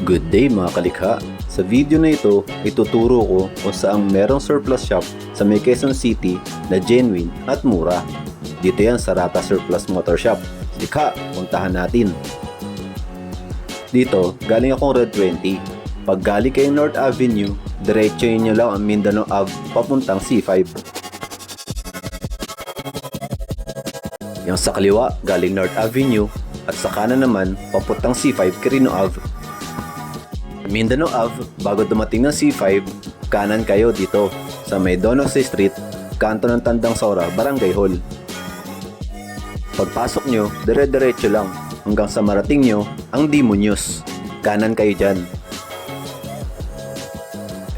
Good day mga kalikha! Sa video na ito, ituturo ko kung saan merong surplus shop sa may Quezon City na genuine at mura. Dito yan sa Rata Surplus Motor Shop. Likha, puntahan natin. Dito, galing akong Road 20. Pag galing kayong North Avenue, diretsoin nyo lang ang Mindanao Ave papuntang C5. Yung sa kaliwa, galing North Avenue at sa kanan naman, papuntang C5 Quirino Ave. Mindanao Ave, bago dumating ng C5, kanan kayo dito sa may Donoso Street, kanto ng Tandang Sora, Barangay Hall. Pagpasok nyo, dire-diretso lang hanggang sa marating nyo ang Demonios. Kanan kayo dyan.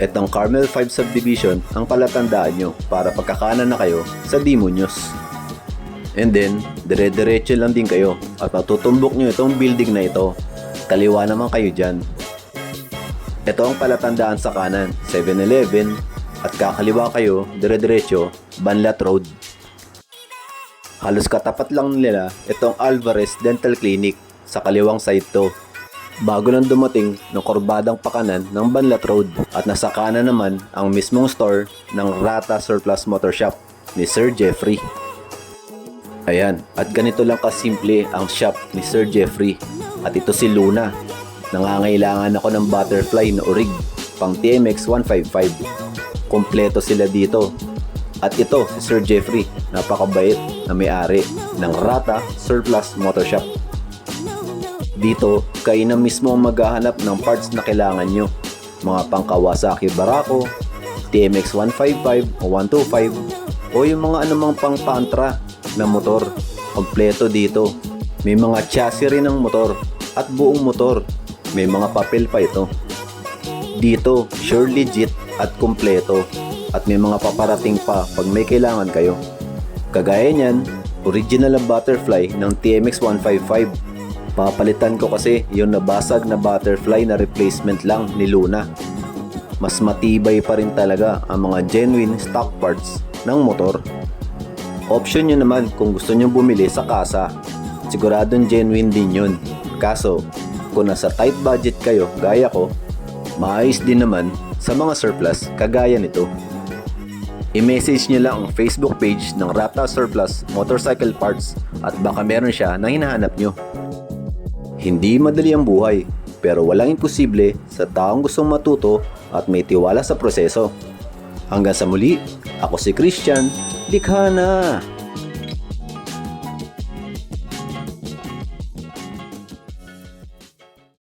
Etong Carmel 5 Subdivision ang palatandaan nyo para pagkakanan na kayo sa Demonios. And then, dire-diretso lang din kayo at matutumbok nyo itong building na ito. Kaliwa naman kayo dyan. Ito ang palatandaan sa kanan, 7-Eleven, at kakaliwa kayo, dire-diretso, Banlat Road. Halos katapat lang nila itong Alvarez Dental Clinic sa kaliwang side to. Bago lang dumating ng kurbadang pakanan ng Banlat Road at nasa kanan naman ang mismong store ng Rata Surplus Motor Shop ni Sir Jeffrey. Ayan, at ganito lang kasimple ang shop ni Sir Jeffrey. At ito si Luna. Nangangailangan ako ng butterfly na orig pang TMX 155. Kompleto sila dito. At ito si Sir Jeffrey, napakabait na may-ari ng Rata Surplus Motor Shop. Dito, kayo na mismo maghahanap ng parts na kailangan nyo. Mga pang Kawasaki Barako, TMX 155 o 125 o yung mga anumang pang pantra na motor. Kompleto dito. May mga chassis rin ng motor at buong motor. May mga papel pa ito. Dito, sure legit at kompleto. At may mga paparating pa pag may kailangan kayo. Kagaya niyan, original na butterfly ng TMX 155. Papalitan ko kasi yung nabasag na butterfly na replacement lang ni Luna. Mas matibay pa rin talaga ang mga genuine stock parts ng motor. Option nyo naman kung gusto nyo bumili sa kasa. Siguradong genuine din yun. Kaso, kung nasa tight budget kayo gaya ko, maayos din naman sa mga surplus kagaya nito. I-message nyo lang ang Facebook page ng Rata Surplus Motorcycle Parts at baka meron siya na hinahanap nyo. Hindi madali ang buhay, pero walang imposible sa taong gustong matuto at may tiwala sa proseso. Hanggang sa muli, ako si Christian, likha na!